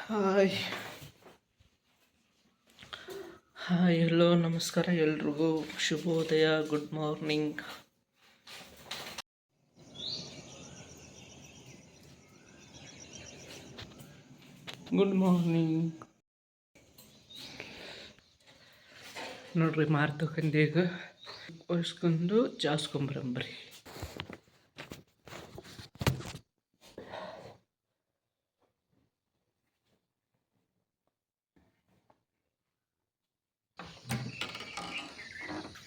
Hi hi hello ನಮಸ್ಕಾರ ಎಲ್ರಿಗೂ ಶುಭೋದಯ, ಗುಡ್ ಮಾರ್ನಿಂಗ್. ಗುಡ್ ಮಾರ್ನಿಂಗ್ ನೋಡ್ರಿ, ಮಾರ್ತಕಂದೀಗ ಒರೆಸ್ಕೊಂಡು ಜಾಸ್ಕೊಂಬರಂಬ್ರಿ.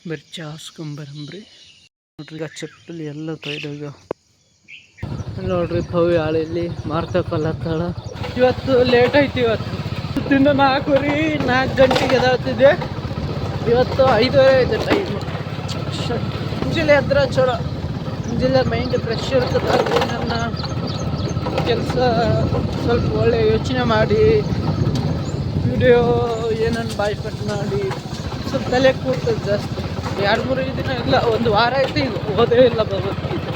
ಬರೀ ಜಾಸ್ಕೊಂಬರಂಬ್ರಿ. ನೋಡ್ರಿ, ಈಗ ಚಪ್ಪಲಿ ಎಲ್ಲ ತೊಯ್ದೋಗ್ಯಾವ. ನೋಡ್ರಿ, ಭವ್ಯ ಆಳಿಲ್ಲಿ ಮಾರ್ತಕೊಲ್ಲತ್ತಾಳ. ಇವತ್ತು ಲೇಟ್ ಆಯ್ತು. ಇವತ್ತಿಂದ 4 ಗಂಟೆಗೆ ಎದಾಳ್ತಿದ್ದೆ. ಇವತ್ತು 5:30 ಆಯ್ತು ಟೈಮ್. ಮುಂಜಾನೆ ಎದ್ರೆ ಚಲೋ, ಮುಂಜಾನೆ ಮೈಂಡ್ ಫ್ರೆಶ್ ಇರ್ತದೆ. ನನ್ನ ಕೆಲಸ ಸ್ವಲ್ಪ ಒಳ್ಳೆ ಯೋಚನೆ ಮಾಡಿ, ವಿಡಿಯೋ ಏನನ್ನು ಬಾಯ್ ಕಟ್ ಮಾಡಿ ಸ್ವಲ್ಪ ತಲೆ ಕೂರ್ತದೆ ಜಾಸ್ತಿ. 2-3 ದಿನ ಇಲ್ಲ, 1 ವಾರ ಆಯ್ತು ಈಗ ಓದೇ ಇಲ್ಲ ಭಗವದ್ಗೀತೆ.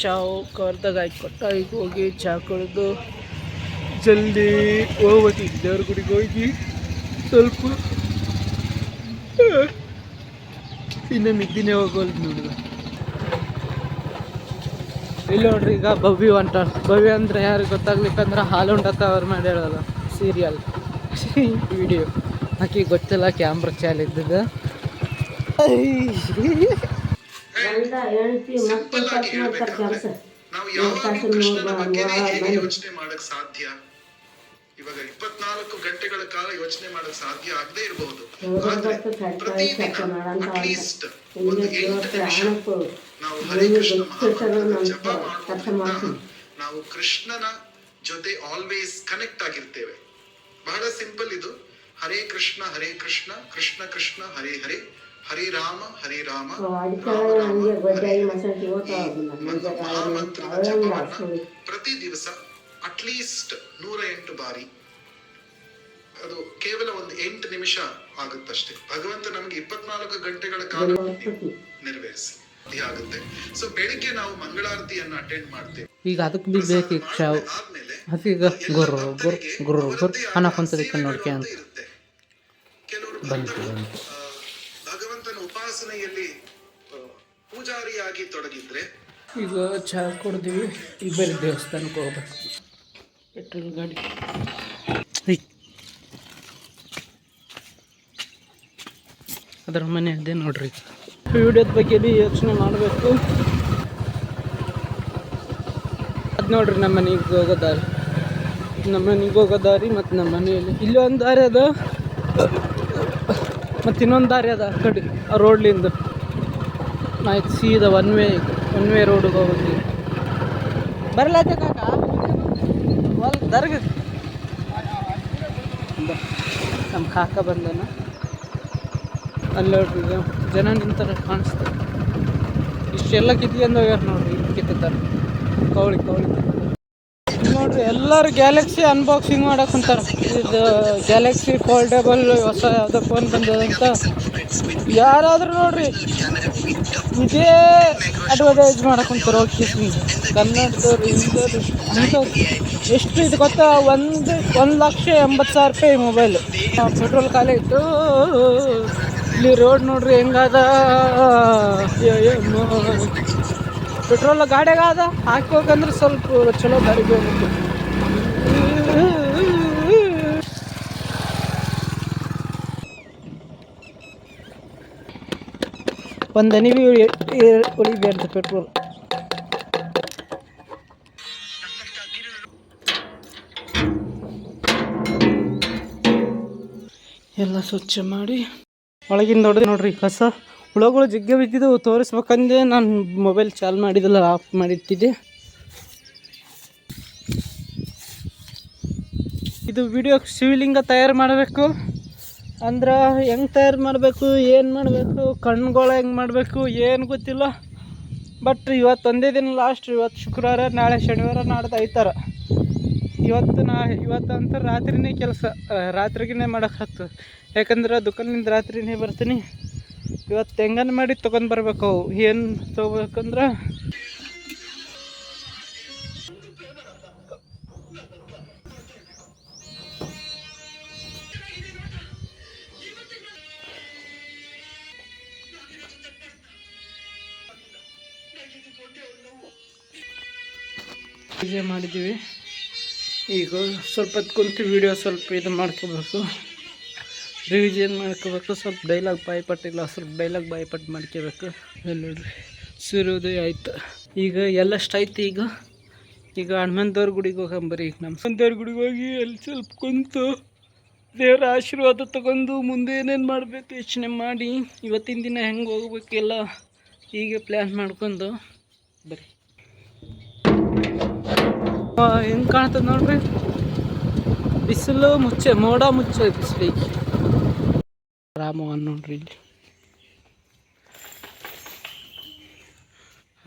ಚಾವು ಕವರ್ದಾಗ ಹಾಕಿ ಕೊಟ್ಟ. ಈಗ ಹೋಗಿ ಚಹಾ ಕುಡಿದು ಜಲ್ದಿ ಹೋಗ್ಬೇಕು. ದೇವ್ರ ಗುಡಿಗೆ ಹೋಗಿ ಸ್ವಲ್ಪ ಇನ್ನು ನಿದ್ದಿನೇ ಹೋಗೋದು ನೋಡಿದ. ಇಲ್ಲಿ ನೋಡ್ರಿ, ಈಗ ಭವ್ಯ ಹೊಂಟಾಳ. ಭವ್ಯ ಅಂದ್ರೆ ಯಾರಿಗೆ ಗೊತ್ತಾಗ್ಲಿಕ್ಕಂದ್ರೆ ಹಾಲುಂಡತ್ತ ಅವ್ರು ಮಾಡಿ ಹೇಳೋಲ್ಲ, ಸೀರಿಯಲ್ ವಿಡಿಯೋ ಆಕೆ ಗೊತ್ತಿಲ್ಲ. ಕ್ಯಾಮ್ರಾ ಚಾಲ್ ಇದ್ದದ. ಯೋಚನೆ ಮಾಡಕ್ ಸಾಧ್ಯ? ಇವಾಗ 24 ಗಂಟೆಗಳ ಕಾಲ ಯೋಚನೆ ಮಾಡಕ್ ಸಾಧ್ಯ ಆಗದೆ ಇರಬಹುದು. ಅಟ್ಲೀಸ್ಟ್ ಒಂದು 8 ನಿಮಿಷ ನಾವು ಹರೇ ಕೃಷ್ಣ ಮಹಾಮಂತ್ರ ಜಪ ಮಾಡೋದ್ರಿಂದ ನಾವು ಕೃಷ್ಣನ ಜೊತೆ ಆಲ್ವೇಸ್ ಕನೆಕ್ಟ್ ಆಗಿರ್ತೇವೆ. ಬಹಳ ಸಿಂಪಲ್ ಇದು. ಹರೇ ಕೃಷ್ಣ ಕೃಷ್ಣ ಕೃಷ್ಣ ಹರೇ ಹರೇ, ಹರೇ ರಾಮ ರಾಮ ರಾಮ ಹರೇ. ಮಹಾಮಂತ್ರದ ಜಪವನ್ನ ಪ್ರತಿ ದಿವಸ ಅಟ್ಲೀಸ್ಟ್ 108 ಬಾರಿ. ಅದು ಕೇವಲ ಒಂದು 8 ನಿಮಿಷ ಆಗುತ್ತಷ್ಟೇ. ಭಗವಂತ ನಮ್ಗೆ 24 ಗಂಟೆಗಳ ಕಾಲ ನೆರವೇರಿಸಿ ಆಗುತ್ತೆ. ಸೊ ಬೆಳಿಗ್ಗೆ ನಾವು ಮಂಗಳಾರತಿಯನ್ನು ಅಟೆಂಡ್ ಮಾಡ್ತೇವೆ. ಈಗ ಅದಕ್ಕೆ ಬಿ ಬೇಕು ಆದ್ಮೇಲೆ ಅದೀಗ ನೋಡ್ಕೆ ಅಂತ ಕೆಲವರು ಭಗವಂತನ ಉಪಾಸನೆಯಲ್ಲಿ ಪೂಜಾರಿಯಾಗಿ ತೊಡಗಿದ್ರೆ. ಈಗ ಚಹಾ ಕುಡ್ದೀವಿ. ಈಗ ಬೇರೆ ದೇವಸ್ಥಾನಕ್ಕೆ ಹೋಗ್ಬೇಕು. ಪೆಟ್ರೋಲ್ ಗಾಡಿ ಅದರ ಮನೆ ಅದೇ ನೋಡ್ರಿ. ವಿಡಿಯೋದ ಬಗ್ಗೆ ಬಿ ಯೋಚನೆ ಮಾಡಬೇಕು. ಅದು ನೋಡ್ರಿ, ನಮ್ಮ ಮನೆಗೆ ಹೋಗೋ ದಾರಿ. ಮತ್ತು ನಮ್ಮ ಮನೆಯಲ್ಲಿ ಇಲ್ಲಿ ಒಂದು ದಾರಿ ಅದ, ಮತ್ತು ಇನ್ನೊಂದು ದಾರಿ ಅದ ಆ ಕಡೆ ಆ ರೋಡ್ಲಿಂದ. ಆಯ್ತು, ಸೀದಾ ಒನ್ ವೇ ರೋಡಿಗೆ ಹೋಗ್ತೀವಿ. ಬರಲಾಯ್ತ ಕಾಕ ದರ್ಗ. ನಮ್ಮ ಕಾಕ ಬಂದನ. ಅಲ್ಲಿ ನೋಡ್ರಿ, ಜನ ನಿಂತರ ಕಾಣಿಸ್ತದೆ. ಇಷ್ಟೆಲ್ಲ ಕಿತ್ಕೊಂಡು ಹೋಗ್ಯಾರ ನೋಡ್ರಿ. ಕಿತ್ತಾರೆ ಕೌಳಿ ನೋಡ್ರಿ. ಎಲ್ಲರೂ ಗ್ಯಾಲಕ್ಸಿ ಅನ್ಬಾಕ್ಸಿಂಗ್ ಮಾಡಕ್ ಕುಂತಾರ. ಇದು ಗ್ಯಾಲಕ್ಸಿ ಫೋಲ್ಡೇಬಲ್ ಹೊಸ ಯಾವುದೋ ಫೋನ್ ಬಂದದಂತ. ಯಾರಾದ್ರೂ ನೋಡ್ರಿ ಇದೇ ಅಡ್ವರ್ಟೈಸ್ ಮಾಡಕ್ ಕುಂತಾರ. ಓಕೆ, ಕನ್ನಡದವ್ರು, ಹಿಂದೂರು ಅಂಥವ್ರು. ಎಷ್ಟು ಇದು ಗೊತ್ತಾ? 1,80,000 ರೂಪಾಯಿ ಮೊಬೈಲ್. ಪೆಟ್ರೋಲ್ ಖಾಲಿ ಇತ್ತು. ಇಲ್ಲಿ ರೋಡ್ ನೋಡ್ರಿ ಹೆಂಗದ. ಪೆಟ್ರೋಲ್ ಗಾಡಿಯಾಗದ ಹಾಕಿ ಹೋಗಂದ್ರೆ ಸ್ವಲ್ಪ ಚಲೋ ದಾರಿಗೆ ಹೋಗ್ಬೇಕು. ಒಂದು ಹನಿ ಉಳಿಬೇಡ್ದು ಪೆಟ್ರೋಲ್. ಎಲ್ಲ ಸ್ವಚ್ಛ ಮಾಡಿ ಒಳಗಿಂದ ನೋಡ್ರಿ ಕಸ ಹುಳಗಳು ಜಗ್ಗೆ ಬಿದ್ದಿದ್ದವು. ತೋರಿಸ್ಬೇಕಂದೆ ನಾನು ಮೊಬೈಲ್ ಚಾಲು ಮಾಡಿದ್ದಲ್ಲ, ಆಫ್ ಮಾಡಿಟ್ಟಿದ್ದೆ. ಇದು ವಿಡಿಯೋ ಶಿವಲಿಂಗ ತಯಾರು ಮಾಡಬೇಕು ಅಂದ್ರೆ ಹೆಂಗೆ ತಯಾರು ಮಾಡಬೇಕು, ಏನು ಮಾಡಬೇಕು, ಕಣ್ಗಳು ಹೆಂಗೆ ಮಾಡಬೇಕು ಏನು ಗೊತ್ತಿಲ್ಲ. ಬಟ್ ಇವತ್ತು ಒಂದೇ ದಿನ ಲಾಸ್ಟ್. ಇವತ್ತು ಶುಕ್ರವಾರ, ನಾಳೆ ಶನಿವಾರ, ನಾಡ್ದು ಐತಾರ. ಇವತ್ತಂತ ರಾತ್ರಿನೇ ಕೆಲಸ, ರಾತ್ರಿಗೇ ಮಾಡೋಕ್ಕಾಗ್ತದೆ. ಯಾಕಂದ್ರೆ ದುಕಾನಿಂದ ರಾತ್ರಿನೇ ಬರ್ತೀನಿ. ಇವತ್ತು ಹೆಂಗನ ಮಾಡಿ ತೊಗೊಂಡು ಬರ್ಬೇಕು. ಅವು ಏನು ತೊಗೋಬೇಕಂದ್ರೆ ಪೂಜೆ ಮಾಡಿದ್ದೀವಿ. ಈಗ ಸ್ವಲ್ಪ ಹೊತ್ತು ಕುಂತು ವಿಡಿಯೋ ಸ್ವಲ್ಪ ಇದು ಮಾಡ್ಕೋಬೇಕು, ರಿವಿಷನ್ ಮಾಡ್ಕೋಬೇಕು. ಸ್ವಲ್ಪ ಡೈಲಾಗ್ ಬಾಯ್ಪಟ್ಟಿಲ್ಲ, ಸ್ವಲ್ಪ ಡೈಲಾಗ್ ಬಾಯ್ಪಟ್ಟು ಮಾಡ್ಕೋಬೇಕು. ನೋಡ್ರಿ ಸೂರ್ಯೋದಯ ಆಯ್ತು. ಈಗ ಎಲ್ಲಷ್ಟಾಯ್ತು. ಈಗ ಹನುಮಂತವ್ರ ಗುಡಿಗೆ ಹೋಗಂಬರಿ. ಈಗ ನಮ್ಮ ಹನುಮಂತವ್ರ ಗುಡಿಗೆ ಹೋಗಿ ಅಲ್ಲಿ ಸ್ವಲ್ಪ ಕುಂತು ದೇವರ ಆಶೀರ್ವಾದ ತಗೊಂಡು ಮುಂದೆ ಏನೇನು ಮಾಡಬೇಕು ಯೋಚನೆ ಮಾಡಿ ಇವತ್ತಿನ ದಿನ ಹೆಂಗೆ ಹೋಗ್ಬೇಕೆಲ್ಲ ಹೀಗೆ ಪ್ಲ್ಯಾನ್ ಮಾಡ್ಕೊಂಡು ಬರೀ. ಹೆಂಗೆ ಕಾಣ್ತದೆ ನೋಡ್ರಿ, ಬಿಸಿಲು ಮೋಡ ಮುಚ್ಚ ಬಿಸಿಲು. ಈಗ ರಾಮವನ್ ನೋಡ್ರಿ, ಇಲ್ಲಿ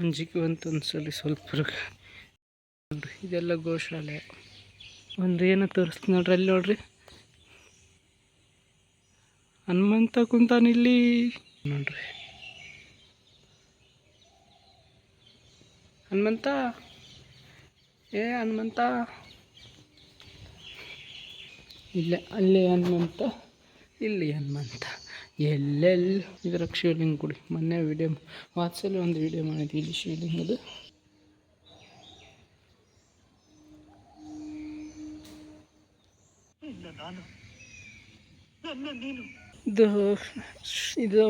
ಅಂಜಿಕೆ ಬಂತು ಒಂದ್ಸಲಿ ಸ್ವಲ್ಪ ನೋಡ್ರಿ. ಇದೆಲ್ಲ ಗೋಶಾಲೆ. ಒಂದು ಏನೋ ತೋರಿಸ್ತೀನಿ ನೋಡ್ರಿ, ಅಲ್ಲಿ ನೋಡ್ರಿ ಹನುಮಂತ ಕುಂತಾನಿಲ್ಲಿ ನೋಡ್ರಿ. ಹನುಮಂತ, ಏ ಹನುಮಂತ, ಇಲ್ಲೇ ಅಲ್ಲೇ ಹನುಮಂತ, ಇಲ್ಲಿ ಹನುಮಂತ, ಎಲ್ಲೆಲ್ಲಿ ಇದರ ಶಿವಲಿಂಗ ಗುಡಿ. ಮೊನ್ನೆ ವಿಡಿಯೋ ವಾಟ್ಸಲ್ಲಿ ಒಂದು ವಿಡಿಯೋ ಮಾಡಿದ್ವಿ ಇಲ್ಲಿ ಶಿವಲಿಂಗದು. ಇದು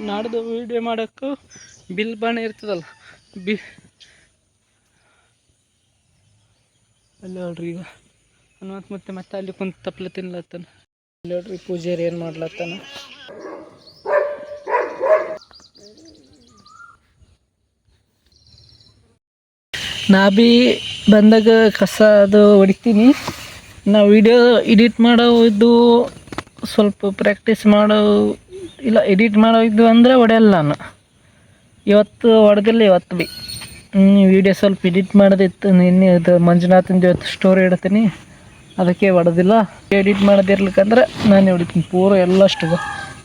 ನಾಡ್ದು ವಿಡಿಯೋ ಮಾಡೋಕ್ಕೂ ಬಿಲ್ ಬಾಣ ಇರ್ತದಲ್ಲ, ಅಲ್ಲಿ ನೋಡ್ರಿ. ಈಗ ಹನುಮಂತ ಮತ್ತೆ ಅಲ್ಲಿ ಕುಂತು ತಪ್ಪಲೆ ತಿನ್ಲತ್ತಾನ. ಅಲ್ಲಿ ನೋಡ್ರಿ ಪೂಜಾರಿ ಏನು ಮಾಡ್ಲತ್ತಾನ. ನಾ ಬಿ ಬಂದಾಗ ಕಸ ಅದು ಹೊಡಿತೀನಿ. ನಾವು ವಿಡಿಯೋ ಎಡಿಟ್ ಮಾಡೋದು ಸ್ವಲ್ಪ ಪ್ರಾಕ್ಟೀಸ್ ಎಡಿಟ್ ಮಾಡೋದು ಅಂದರೆ ಹೊಡೆಯಲ್ಲ ನಾನು. ಇವತ್ತು ಹೊಡೆದಿಲ್ಲ, ಇವತ್ತು ಬಿ ವಿಡಿಯೋ ಸ್ವಲ್ಪ ಎಡಿಟ್ ಮಾಡೋದಿತ್ತು. ನಿನ್ನೆ ಇದು ಮಂಜುನಾಥಂದು ಇವತ್ತು ಸ್ಟೋರಿ ಇಡ್ತೀನಿ, ಅದಕ್ಕೆ ಹೊಡೆದಿಲ್ಲ. ಎಡಿಟ್ ಮಾಡೋದಿರ್ಲಿಕ್ಕಂದ್ರೆ ನಾನೇ ಹೊಡಿತೀನಿ ಪೂರ ಎಲ್ಲಷ್ಟು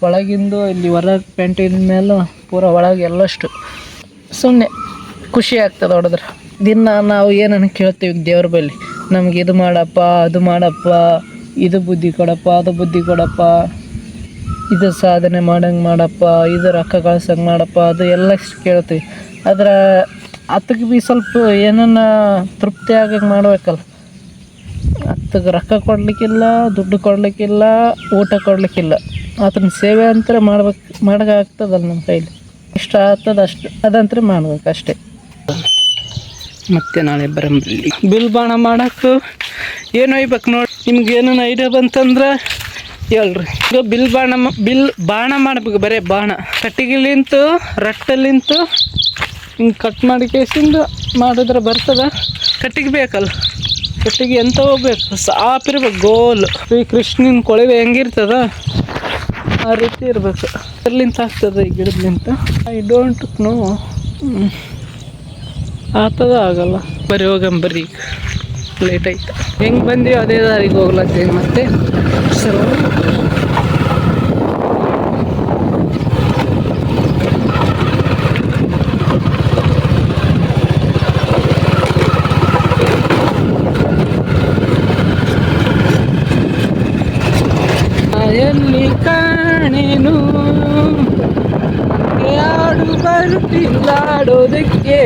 ಒಳಗಿಂದು. ಇಲ್ಲಿ ಹೊರಗೆ ಪ್ಯಾಂಟಿನ ಮೇಲೆ ಪೂರ ಒಳಗೆ ಎಲ್ಲಷ್ಟು ಸುಮ್ಮನೆ ಖುಷಿ ಆಗ್ತದೆ ಹೊಡೆದ್ರೆ. ದಿನ ನಾವು ಏನನ್ನು ಕೇಳ್ತೀವಿ ದೇವ್ರ ಬಳಿ, ನಮ್ಗೆ ಇದು ಮಾಡಪ್ಪ, ಅದು ಮಾಡಪ್ಪ, ಇದು ಬುದ್ಧಿ ಕೊಡಪ್ಪ, ಅದು ಬುದ್ಧಿ ಕೊಡಪ್ಪ, ಇದು ಸಾಧನೆ ಮಾಡಂಗೆ ಮಾಡಪ್ಪ, ಇದು ರೊಕ್ಕ ಗಳಿಸಂಗೆ ಮಾಡಪ್ಪ, ಅದು ಎಲ್ಲ ಕೇಳ್ತೀವಿ. ಆದ್ರೆ ಅದಕ್ಕೆ ಭೀ ಸ್ವಲ್ಪ ಏನನ್ನ ತೃಪ್ತಿ ಆಗಂಗೆ ಮಾಡ್ಬೇಕಲ್ಲ. ಅದಕ್ಕೆ ರೊಕ್ಕ ಕೊಡಲಿಕ್ಕಿಲ್ಲ, ದುಡ್ಡು ಕೊಡಲಿಕ್ಕಿಲ್ಲ, ಊಟ ಕೊಡಲಿಕ್ಕಿಲ್ಲ. ಅದನ್ನ ಸೇವೆ ಅಂತ ಮಾಡೋಕ್ಕಾಗ್ತದಲ್ಲ ನಮ್ಮ ಕೈಲಿ. ಇಷ್ಟ ಆಗ್ತದೆ ಅಷ್ಟು, ಅದಂತರ ಮಾಡ್ಬೇಕು ಅಷ್ಟೇ. ಮತ್ತೆ ನಾಳೆ ಬರಂಬ್ರಿ ಬಿಲ್ ಬಾಣ ಮಾಡೋಕ್ಕೆ ಏನು ಒಯ್ಬೇಕು ನೋಡಿ. ನಿಮ್ಗೆ ಏನೇನು ಐಡಿಯಾ ಬಂತಂದ್ರೆ ಹೇಳ್ರಿ. ಈಗ ಬಿಲ್ ಬಾಣ ಮಾಡ್ಬೇಕು. ಬರೀ ಬಾಣ ಕಟ್ಟಿಗೆಲಿಂತು ರಟ್ಟಲ್ಲಿಂತು ಹಿಂಗೆ ಕಟ್ ಮಾಡಿ ಕೇಸಿಂದು ಮಾಡಿದ್ರೆ ಬರ್ತದ. ಕಟ್ಟಿಗೆ ಬೇಕಲ್ಲ, ಕಟ್ಟಿಗೆ ಎಂತ ಹೋಗ್ಬೇಕು, ಸಾಪಿರ್ಬೇಕು, ಗೋಲ್. ಈ ಕೃಷ್ಣನ ಕೊಳವೆ ಹೆಂಗಿರ್ತದ ಆ ರೀತಿ ಇರಬೇಕು. ಅದ್ರಲಿಂತ ಆಗ್ತದೆ ಈ ಗಿಡದ್ಲಿಂತ. ಐ ಡೋಂಟ್ ನೋ ಆಗ್ತದ ಆಗಲ್ಲ. ಬರೀ ಹೋಗಂಬರಿ, ಈಗ ಲೇಟ್ ಆಯ್ತು. ಹೆಂಗೆ ಬಂದೀವಿ ಅದೇ ದಾರಿಗೆ ಹೋಗ್ಲತ್ತೀವಿ ಮತ್ತೆ. ಸರ್ ಎಲ್ಲಿ ಕಾಣೇನು ಆಡು ಬರ್ತಿಲ್ಲಾಡೋದಕ್ಕೆ.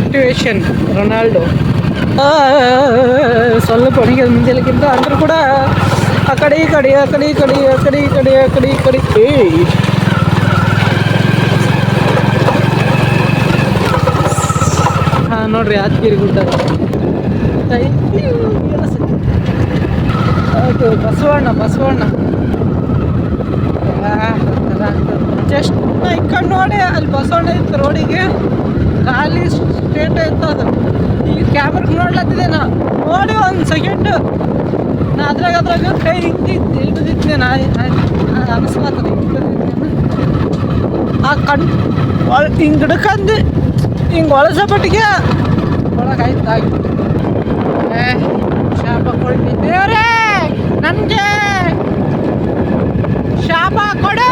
Motivation Ronaldo. ಸ್ವಲ್ಪ ಹೊಣಿಗೆ ಮುಂಜಾನೆಗಿಂತ ಅಂದ್ರೂ ಕೂಡ ಆ ಕಡೆ ಈ ಕಡೆ ಆ ಕಡೆ ಈ ಕಡೆ ಆ ಕಡೆ ಈ ಕಡೆ ಆ ಕಡೆ ಈ ಕಡೆ. ಹಾಂ ನೋಡ್ರಿ ಯಾದಗಿರಿ ಗುಡ್ಡ. ಅದು ಬಸವಣ್ಣ ಜಸ್ಟ್ ಇಕ್ಕಂಡು ನೋಡಿ ಅಲ್ಲಿ ಬಸವಣ್ಣ ಇತ್ತು ರೋಡಿಗೆ. ಖಾಲಿ ಸ್ಟ್ರೇಟ್ ಇತ್ತು ಅದು. ಈಗ ಕ್ಯಾಮ್ರಾಗೆ ನೋಡ್ಲತ್ತಿದ್ದೆ ನಾ, ನೋಡಿ ಒಂದು ಸೆಕೆಂಡು ನಾ ಅದ್ರಾಗ ಕೈ ಹಿಡಿದಿದ್ದೆ. ನಾ ಅನಿಸ್ಲತ್ತದ ಆ ಹಿಂಗೆ ಹಿಡ್ಕಂದು ಹಿಂಗೆ ಒಳಸಪಟ್ಟಿಗೆ ಒಳಗೆ ಆಯ್ತು. ಶಾಪ ಕೊಡ್ತಿದ್ದೇವ್ರೇ, ನನಗೆ ಶಾಪ ಕೊಡು.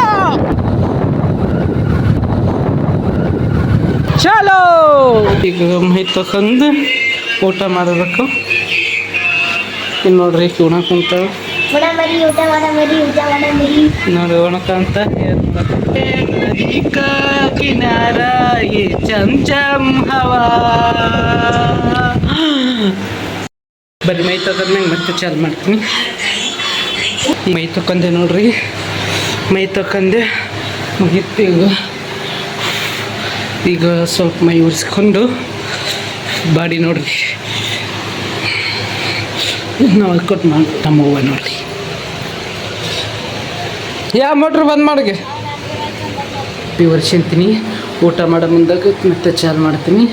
ಈಗ ಮೈ ತಗೊಂಡು ಊಟ ಮಾಡಬೇಕು. ಇಲ್ಲಿ ನೋಡ್ರಿ ಉಣಕ್ ಕುಂತಾವ ನೋಡಿ ಉಣಕ ಅಂತ ನದಿ ಕಾ ಕಿನಾರ ये चम चम हवा. ಬರೀ ಮೈ ತಗೊಂಡ್ಮೇಲೆ ಮತ್ತೆ ಚಾಲು ಮಾಡ್ತೀನಿ. ಮೈ ತಕೊಂಡೆ ನೋಡ್ರಿ, ಮೈ ತಕೊಂಡೆ ಮುಗಿತ್ತು. ಈಗ ಸ್ವಲ್ಪ ಮೈ ಉರಿಸ್ಕೊಂಡು ಬಾಡಿ ನೋಡ್ರಿ ನಾವು ವರ್ಕೌಟ್ ಮಾಡಿ ನಮ್ಮವ್ವ ನೋಡ್ರಿ. ಯಾವ ಮೋಟ್ರ್ ಬಂದ್ ಮಾಡಿಗೆ ಒರ್ಸ್ಕೊಂತೀನಿ. ಊಟ ಮಾಡೋ ಮುಂದಾಗ ಮತ್ತೆ ಚಾಲು ಮಾಡ್ತೀನಿ.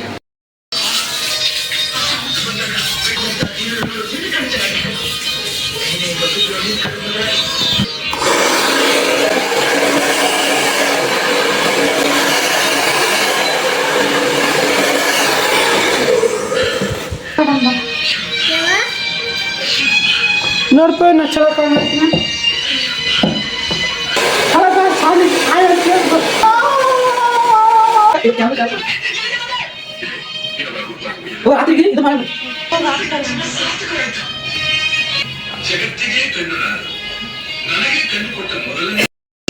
ನೋಡ್ಪ ನಾ ಚಲೋ ಕಾಣ್ತೀನಿ.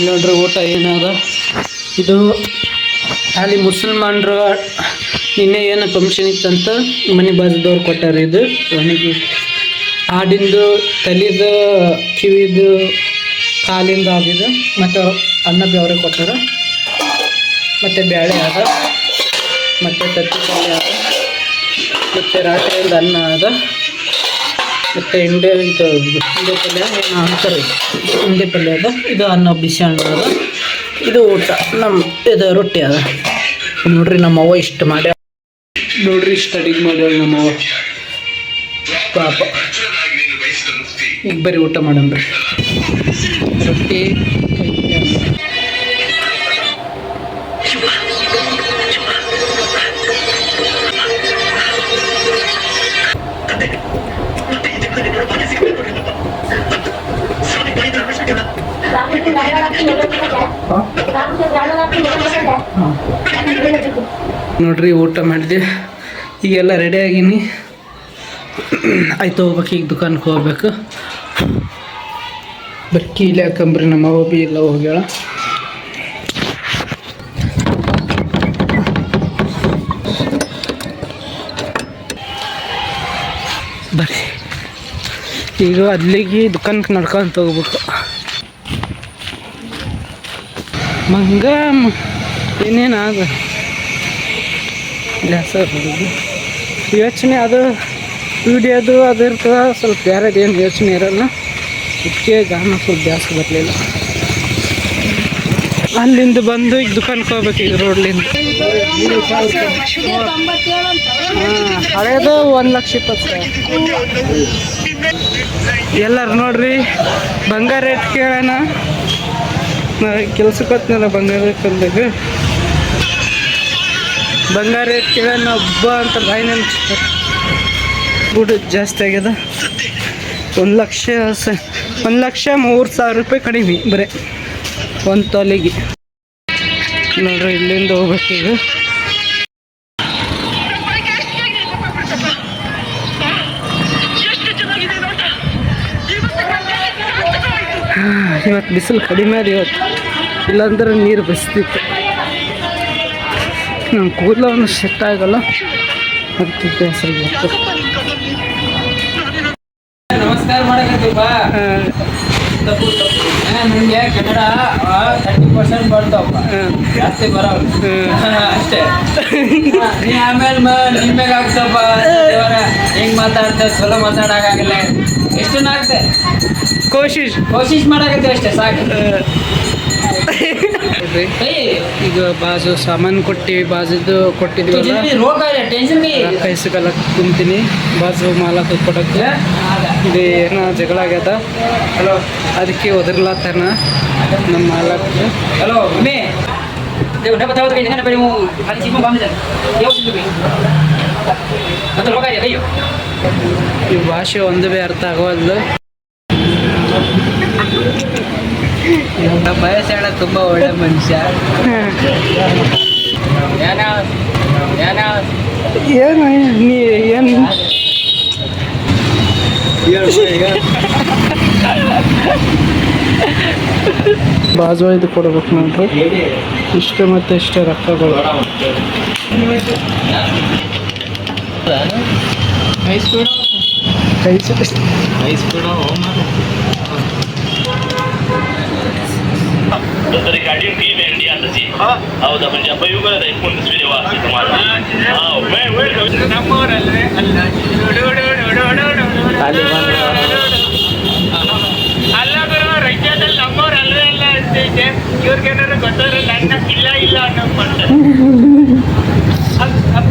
ನೋಡ್ರಿ ಊಟ ಏನದ ಇದು. ಅಲ್ಲಿ ಮುಸಲ್ಮಾನರು ನಿನ್ನೆ ಏನು ಫಂಕ್ಷನ್ ಇತ್ತಂತ ಮನೆ ಬಾಜುದವ್ರು ಕೊಟ್ಟಾರ. ಇದು ಒಣಗಿ ಆಡಿಂದು, ತಲೆದು, ಕಿವಿದು, ಕಾಲಿಂದ ಆದಿದು, ಮತ್ತು ಅನ್ನ ಬೇವ್ರೆ ಕೊಟ್ಟಾರ. ಮತ್ತು ಬೇಳೆ ಅದ, ಮತ್ತು ತತ್ತಿ ಪಲ್ಯ ಅದ, ಮತ್ತು ರಾತ್ರಿಯಿಂದ ಅನ್ನ ಅದ, ಮತ್ತು ಹಿಂಡೆ ಪಲ್ಯ ಏನು ಅಂತಾರೆ, ಹಿಂಡೆ ಪಲ್ಯ ಅದ. ಇದು ಅನ್ನ ಬಿಸಿ ಅನ್ನ ಅದ. ಇದು ಊಟ ಇದು ರೊಟ್ಟಿ ಅದ. ನೋಡ್ರಿ ನಮ್ಮವ್ವ ಇಷ್ಟು ಮಾಡ್ಯಾಳ ನೋಡ್ರಿ, ಇಷ್ಟು ಅಡಿಗೆ ಮಾಡ್ಯಾಳ ನಮ್ಮವ್ವ ಪಾಪ. ಈಗ ಬರೀ ಊಟ ಮಾಡಂಬ್ರಿ. ರೊಟ್ಟಿ ನೋಡ್ರಿ ಊಟ ಮಾಡಿದೆ. ಈಗೆಲ್ಲ ರೆಡಿ ಆಗೀನಿ. ಆಯ್ತು ಹೋಗ್ಬೇಕು, ಈಗ ದುಕಾನ್ಗೆ ಹೋಗ್ಬೇಕು. ಬರೀ ಕೀಲಿ ಹಾಕಂಬ್ರಿ ನಮ್ಮ ಅವ್ವ ಬಿ ಎಲ್ಲ ಹೋಗ್ಯಾಳ. ಬರ್ರಿ ಈಗ ಅಲ್ಲಿಗೆ ದುಕಾನ್ಗೆ ನಡ್ಕೊಂತ ಹೋಗ್ಬೇಕು. ಮಂಗ ಏನೇನಾದ ಯೋಚನೆ ಅದು ವಿಡಿಯೋದು ಅದು ಇರ್ತದೆ. ಸ್ವಲ್ಪ ಬೇರೆದು ಏನು ಯೋಚನೆ ಇರಲ್ಲ. ಇದಕ್ಕೆ ಗಾನ ಸ್ವಲ್ಪ ಜಾಸ್ತಿ ಬರಲಿಲ್ಲ. ಅಲ್ಲಿಂದ ಬಂದು ಈಗ ದುಕಾನ್ಗೆ ಹೋಗ್ಬೇಕು. ಈಗ ರೋಡ್ಲಿಂದ ಹಳೇದು 1,20,000. ಎಲ್ಲರೂ ನೋಡ್ರಿ ಬಂಗಾರ ರೇಟ್ ಕೇಳೋಣ. ಕೆಲ್ಸಕ್ಕೆ ಹೊತ್ನಲ್ಲ ಬಂಗಾರ ರೇಟ್ ಅಂದಾಗ ಬಂಗಾರ ರೇಟ್ ಕೇಳೋಣ ಹಬ್ಬ ಅಂತ ಬಾಯಿ ನೆನ್ಸ್ತಾರೆ. ದುಡ್ಡು ಜಾಸ್ತಿ ಆಗ್ಯದ. 1,03,000 ರೂಪಾಯಿ ಕಡಿಮೆ ಬರೀ ಒಂದು ತೊಲೆಗೆ. ನೋಡ್ರಿ ಇಲ್ಲಿಂದ ಹೋಗ್ಬೇಕೀಗ. ಇವತ್ತು ಬಿಸಿಲು ಕಡಿಮೆ ಅದು ಇವತ್ತು, ಇಲ್ಲಾಂದ್ರೆ ನೀರು ಬಸ್ತಿತ್ತು. ನಮ್ಮ ಕೂದಲವನ್ನು ಸೆಟ್ ಆಗಲ್ಲ, ಅದಕ್ಕೆ ಬೇಸರ. ನಮಸ್ಕಾರ ಮಾಡಕತ್ತೀವಿ ಬಾ. ನಿಮಗೆ ಕನ್ನಡ 30% ಬರ್ತಾವಪ್ಪ, ಜಾಸ್ತಿ ಬರೋಲ್ಲ ಅಷ್ಟೇ. ನೀ ಆಮೇಲೆ ನಿಮ್ಮೆಗೆ ಆಗ್ತಪ್ಪ. ಹೆಂಗ್ ಮಾತಾಡ್ತೇವೆ, ಚಲೋ ಮಾತಾಡೋಕ್ಕಾಗಲ್ಲ. ಎಷ್ಟು ಆಗ್ತೆ ಕೋಶಿಶ್ ಮಾಡಕತ್ತೀವಿ ಅಷ್ಟೇ, ಸಾಕು. ಈಗ ಬಾಜು ಸಾಮಾನು ಕೊಟ್ಟಿವಿ, ಬಾಜುದು ಕೊಟ್ಟಿದ್ವಿ. ಕೈಸಕಲ್ಲ ಕುಂತೀನಿ ಬಾಜು ಮಾಲಕ ಕೊಡಕ್ಕೆ. ಇದು ಏನೋ ಜಗಳ ಆಗ್ಯದ, ಅದಕ್ಕೆ ಒದರ್ಲಾತನ ನಮ್ಮ ಮಾಲಕ. ಹಲೋ ಮೇ ಈ ಭಾಷೆ ಒಂದು ಬಿ ಅರ್ಥ ಆಗೋದು. ಬಯಸಣ ತುಂಬ ಒಳ್ಳೆ ಮನುಷ್ಯ. ಏನು ನೀ ಏನು ಬಾಜು ಇದು ಕೊಡ್ಬೇಕು ನೋಡ್ರಿ. ಇಷ್ಟು ಮತ್ತು ಇಷ್ಟೇ ರೊಕ್ಕಗಳು. रिकॉर्डिंग टीम है इंडिया तशी ಹೌದಾ म्हणजे आपण येऊ बरं 29 देवा तुम्हाला हा वेळ ನಮ್ಮವರಲ್ವೇ ಅಲ್ಲ ಅಲ್ಲ ಗುರು ರಷ್ಯಾದಲ್ಲಿ ನಮ್ಮವರಲ್ವೇ ಅಲ್ಲ ಅಷ್ಟೇ ಇವ್ರಿಗೇನಾದ್ರು ಗೊತ್ತಾದ್ರೆ ನನ್ನ ಇಲ್ಲ ಅನ್ನೋ ಮಾಡ್ತಾರೆ अब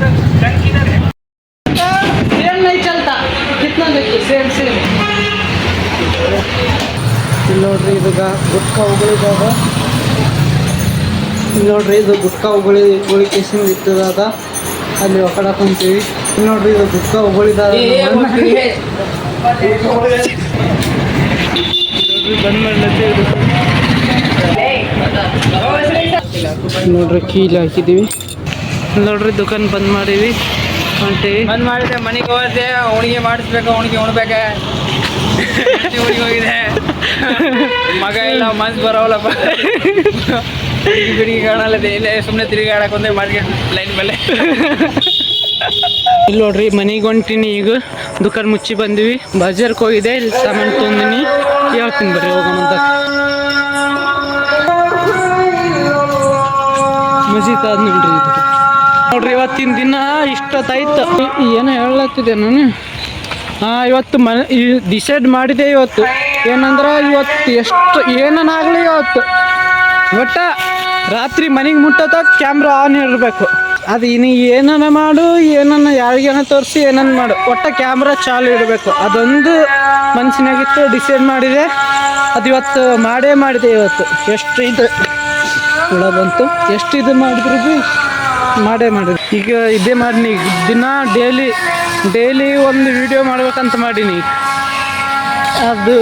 रंग किधर है सेम नहीं चलता कितना देखिए सेम सेम. ಇಲ್ಲಿ ನೋಡ್ರಿ ಇವಾಗ ಗುಟ್ಕಾ ಉಗುಳಿದಾಗ ಇಲ್ಲಿ ನೋಡ್ರಿ ಇದು ಗುಟ್ಕಾ ಉಗುಳಿ ಕೇಸಿಂದ ಇದ್ದದಾಗ ಅಲ್ಲಿ ಒಕಡ ಕುಂತೀವಿ. ಇಲ್ಲಿ ನೋಡ್ರಿ ಇದು ಗುಟ್ಕಾ ಉಗುಳಿದಾಗ ಬಂದ್ ಮಾಡ್ಲತ್ತೆ ನೋಡ್ರಿ ಕೀಲಿ ಹಾಕಿದೀವಿ. ನೋಡ್ರಿ ದುಕಾನ್ ಬಂದ್ ಮಾಡೀವಿ ಹೊಂಟೀವಿ. ಬಂದ್ ಮಾಡಿದೆ ಮನೆಗೆ ಹೋದೆ ಅವನಿಗೆ ಮಾಡಿಸ್ಬೇಕು ಅವನಿಗೆ ಉಣ್ಬೇಕ ಊರಿಗೆ ಹೋಗಿದೆ ಮಗ ಇಲ್ಲ ಮನ್ಸು ಬರೋಲ್ಲಪ್ಪ ಬಿಡಿಗೆ ಕಾಣಲ್ಲ ಇಲ್ಲೇ ಸುಮ್ಮನೆ ತಿರುಗಾಡಕ್ಕೆ ಒಂದೇ ಮಾರ್ಕೆಟ್ ಲೈನ್ ಮೇಲೆ. ಇಲ್ಲಿ ನೋಡ್ರಿ ಮನೆಗೆ ಹೊಂಟೀನಿ. ಈಗ ದುಕಾನ್ ಮುಚ್ಚಿ ಬಂದಿವಿ. ಬಜಾರ್ಗೆ ಹೋಗಿದೆ ಇಲ್ಲಿ ಸಾಮಾನು ತೊಂದಿನಿ. ಹೇಳ್ತೀನಿ ಬರ್ರಿ ಹೋಗೋಣಂತ. ಮಜೀದ್ ಆದ್ ನೋಡ್ರಿ ಇದು ನೋಡ್ರಿ. ಇವತ್ತಿನ ದಿನ ಇಷ್ಟೊತ್ತಾಯ್ತು. ಏನೋ ಹೇಳತ್ತಿದ್ದೆ ನಾನು. ಇವತ್ತು ಡಿಸೈಡ್ ಮಾಡಿದೆ ಇವತ್ತು ಏನಂದ್ರೆ ಇವತ್ತು ಎಷ್ಟು ಏನನ್ನಾಗಲಿ ಇವತ್ತು ಒಟ್ಟ ರಾತ್ರಿ ಮನೆಗೆ ಮುಟ್ಟೋತ ಕ್ಯಾಮ್ರಾ ಆನ್ ಇರಬೇಕು. ಅದು ಇನ್ನು ಏನನ್ನ ಮಾಡು ಏನನ್ನ ಯಾರಿಗೇನ ತೋರಿಸಿ ಏನನ್ನ ಮಾಡು ಒಟ್ಟ ಕ್ಯಾಮ್ರಾ ಚಾಲು ಇರಬೇಕು. ಅದೊಂದು ಮನಸ್ಸಿನಾಗಿತ್ತು. ಡಿಸೈಡ್ ಮಾಡಿದೆ ಅದು ಇವತ್ತು ಮಾಡಿದೆ. ಇವತ್ತು ಎಷ್ಟು ಇದು ಕೂಡ ಬಂತು ಎಷ್ಟು ಇದು ಮಾಡಿದ್ರು ಭೀ ಮಾಡಿದೆ. ಈಗ ಇದೇ ಮಾಡೀನಿ. ಈಗ ದಿನ ಡೈಲಿ ಒಂದು ವಿಡಿಯೋ ಮಾಡ್ಬೇಕಂತ ಮಾಡೀನಿ. ಅದು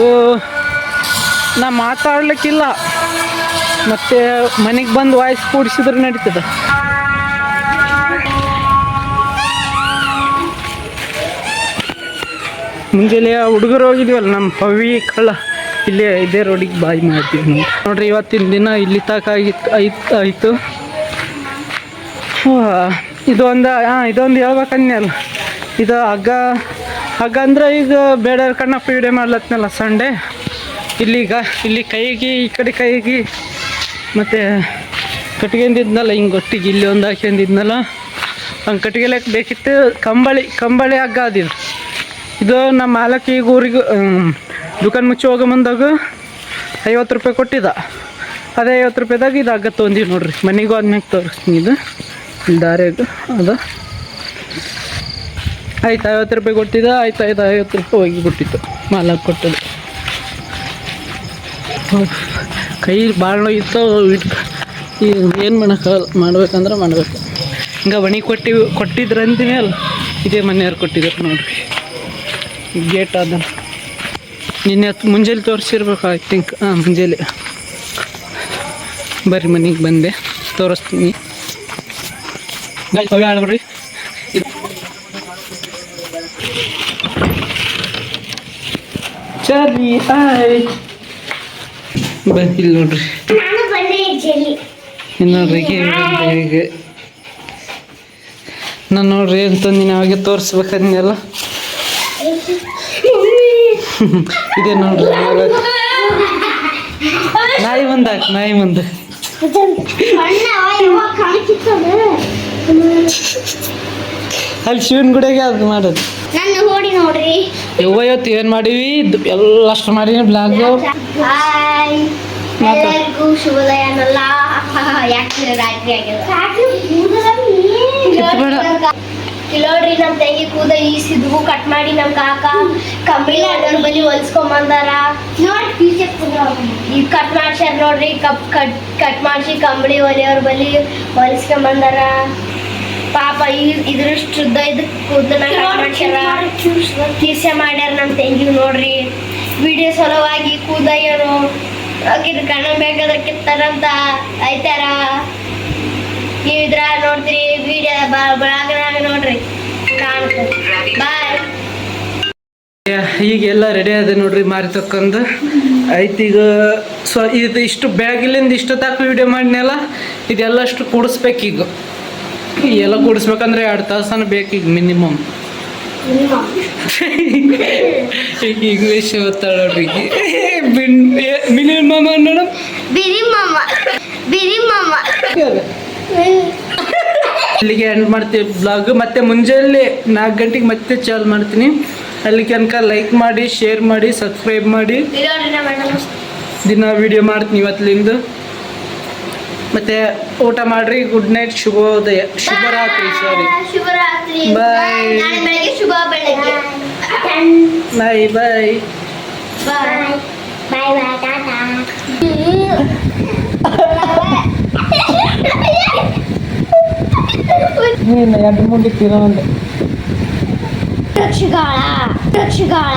ನಾ ಮಾತಾಡ್ಲಿಕ್ಕಿಲ್ಲ ಮತ್ತು ಮನೆಗೆ ಬಂದು ವಾಯ್ಸ್ ಕೂಡಿಸಿದ್ರೆ ನಡೀತದೆ. ಮುಂಜಾನೆ ಹುಡುಗರು ಹೋಗಿದ್ದೀವಲ್ಲ ನಮ್ಮ ಪವಿ ಕಳ್ಳ ಇದೇ ರೋಡಿಗೆ ಬಾಯಿ ಮಾಡ್ತೀವಿ ನಾವು. ನೋಡ್ರಿ ಇವತ್ತಿನ ದಿನ ಇಲ್ಲಿ ತನಕ ಆಯಿತು. ಇದೊಂದು ಹೇಳ್ಬೇಕನ್ಯಲ್ಲ. ಇದು ಹಗ್ಗ ಅಂದ್ರೆ ಈಗ ಬೇಡ ಕಣ್ಣಪ್ಪ ವಿಡಿಯೋ ಮಾಡ್ಲತ್ನಲ್ಲ ಸಂಡೆ. ಇಲ್ಲಿ ಕೈಗೆ ಈ ಕಡೆ ಕೈಗೆ ಮತ್ತು ಕಟ್ಕೊಂಡಿದ್ನಲ್ಲ ಹಿಂಗೆ ಒಟ್ಟಿಗೆ ಇಲ್ಲಿ ಒಂದು ಹಾಕ್ಯಂದಿದ್ನಲ್ಲ ಹಂಗೆ ಕಟ್ಗೆಲಕ್ಕೆ ಬೇಕಿತ್ತು. ಕಂಬಳಿ ಹಗ್ಗ ಅದಿದ್ದು. ಇದು ನಮ್ಮ ಮಾಲಕ್ಕೆ ಈಗ ಊರಿಗೆ ದುಕಾನ್ ಮುಚ್ಚಿ ಹೋಗೋ ಮುಂದಾಗ 50 ರೂಪಾಯಿ ಕೊಟ್ಟಿದ್ದ. ಅದೇ 50 ರೂಪಾಯಿದಾಗ ಇದು ಹಗ್ಗ ತೊಗೊಂಡಿವಿ ನೋಡ್ರಿ. ಮನೆಗೂ ಆದ್ಮ್ಯಾಗ ತೋರಿಸ್ತೀನಿ. ಇದು ಇಲ್ಲಿ ದಾರ್ಯಾಗ ಅದು ಆಯ್ತು 50 ರೂಪಾಯಿ ಕೊಟ್ಟಿದ್ದ. ಆಯ್ತು 50 ರೂಪಾಯಿ ಹೋಗಿಬಿಟ್ಟಿತ್ತು ಮಾಲಕ್ಕೆ ಕೊಟ್ಟದು. ಕೈ ಭಾಳ ನೋಯಿತ್ತು. ಏನು ಮಾಡೋಕ್ಕಾಗಲ್ಲ. ಮಾಡ್ಬೇಕಂದ್ರೆ ಮಾಡಬೇಕು. ಹಿಂಗೆ ಮನೆ ಕೊಟ್ಟಿದ್ರು ಅಂತೀನಿ ಅಲ್ಲ. ಇದೇ ಮನೆಯವ್ರು ಕೊಟ್ಟಿದ್ರು ನೋಡ್ರಿ. ಗೇಟ್ ಅದ ನಿನ್ನೆ ಮುಂಜಾನೆ ತೋರಿಸಿರ್ಬೇಕು ಐ ಥಿಂಕ್. ಮುಂಜಾನೆ ಬರ್ರಿ ಮನೆಗೆ ಬಂದೆ ತೋರಿಸ್ತೀನಿ. ಗಾಳಿ ಆಡ್ಬಿಡ್ರಿ. ಚಾರ್ಲಿ ಹಾಯ್ ಬಂದಿಲ್ಲ ನೋಡ್ರಿ. ನೋಡ್ರಿ ಹೇಗೆ ನಾನು ನೋಡ್ರಿ ಅಂತಂದಿನ ಅವಾಗೆ ತೋರಿಸ್ಬೇಕಂದೆಲ್ಲ. ಇದೇ ನೋಡ್ರಿ ನಾಯಿ ಮುಂದೆ ಅಲ್ಲಿ ಶಿವನ್ ಗುಡಿಗೆ ಅದು ಮಾಡೋದು. ಇವತ್ತು ಏನು ಮಾಡೀವಿ ಎಲ್ಲ ಅಷ್ಟು ಮಾಡೀನಿ ಬ್ಲಾಗ್. ನೋಡ್ರಿ ನಮ್ ತಂಗಿ ಕೂದ ಈಸಿದ್ವು ಕಟ್ ಮಾಡಿ ನಮ್ ಕಾಕ ಕಂಬಳಿ ಅಣ್ಣನ ಬಲಿ ಹೊಲ್ಸ್ಕೊಂಬಂದಾರ. ಈಗ ಕಟ್ ಮಾಡ್ಸ್ಯಾರ ನೋಡ್ರಿ. ಕಟ್ ಮಾಡಿಸಿ ಕಂಬಳಿ ಒಲೆಯವ್ರ ಬಲಿ ಹೊಲ್ಸ್ಕೊಂಬಂದಾರ. ಪಾಪ ಇದ್ರಷ್ಟು ಉದ್ದ ಇದಕ್ಕೆ ಕೂದಲನ್ನ ಕಟ್ ಮಾಡ್ಸ್ಯಾರ. ತೀರ್ಸೆ ಮಾಡ್ಯಾರ ನಮ್ ತಂಗಿ ನೋಡ್ರಿ. ವಿಡಿಯೋ ಸಲುವಾಗಿ ಕೂದ ಏನು ಕಣ್ಣ ಬೇಕಾದ ಕಿತ್ತಾರಂತ ಆಯ್ತಾರ. ನೀವು ಇದ್ರ ನೋಡ್ತೀರಿ ವಿಡಿಯೋ ಬ್ಲಾಗ್ನಾಗ ನೋಡ್ರಿ ಕಾಣುತ್ತೆ. ಬಾಯ್. ಈಗೆಲ್ಲ ರೆಡಿ ಅದ ನೋಡ್ರಿ ಮಾರಿತಕ್ಕಂದು ಆಯ್ತು. ಈಗ ಇದು ಇಷ್ಟು ಬ್ಯಾಗಿಲಿಂದ ಇಷ್ಟು ತಕ್ಕ ವಿಡಿಯೋ ಮಾಡಿನಲ್ಲ, ಇದೆಲ್ಲಷ್ಟು ಕೂಡಿಸ್ಬೇಕೀಗ. ಎಲ್ಲ ಕೂಡಿಸ್ಬೇಕಂದ್ರೆ 2 ತಾಸನ ಬೇಕೀಗ ಮಿನಿಮಮ್. ಈಗ ಇಂಗ್ಲೀಷ್ ಓದ್ತಾಳ ನೋಡ್ರಿ ಮಿನಿಮಮ್ ಅನ್ನೋಣ. ಇಲ್ಲಿಗೆ ಎಂಡ್ ಮಾಡ್ತೀವಿ ಬ್ಲಾಗ್. ಮತ್ತೆ ಮುಂಜಾನೆ 4 ಗಂಟೆಗೆ ಮತ್ತೆ ಚಾಲು ಮಾಡ್ತೀನಿ. ಅಲ್ಲಿ ತನಕ ಲೈಕ್ ಮಾಡಿ, ಶೇರ್ ಮಾಡಿ, ಸಬ್ಸ್ಕ್ರೈಬ್ ಮಾಡಿ. ದಿನ ವಿಡಿಯೋ ಮಾಡ್ತೀನಿ ಇವತ್ತಿಂದ. ಮತ್ತೆ ಊಟ ಮಾಡ್ರಿ. ಗುಡ್ ನೈಟ್, ಶುಭೋದಯ, ಶುಭರಾತ್ರಿ. ಸಾರಿ, ಶುಭರಾತ್ರಿ. ಬಾಯ್. ನಾಳೆ ಬೆಳಗ್ಗೆ ಶುಭ ಬೆಳಗ್ಗೆ. ಬಾಯ್ ಬಾಯ್ ಬಾಯ್ ಬಾಯ್ ಬಾಯ್ ಟಾಟಾ. ನೀನು 2 3 ತಿನ್ನೋ ರಕ್ಷಗಾಳ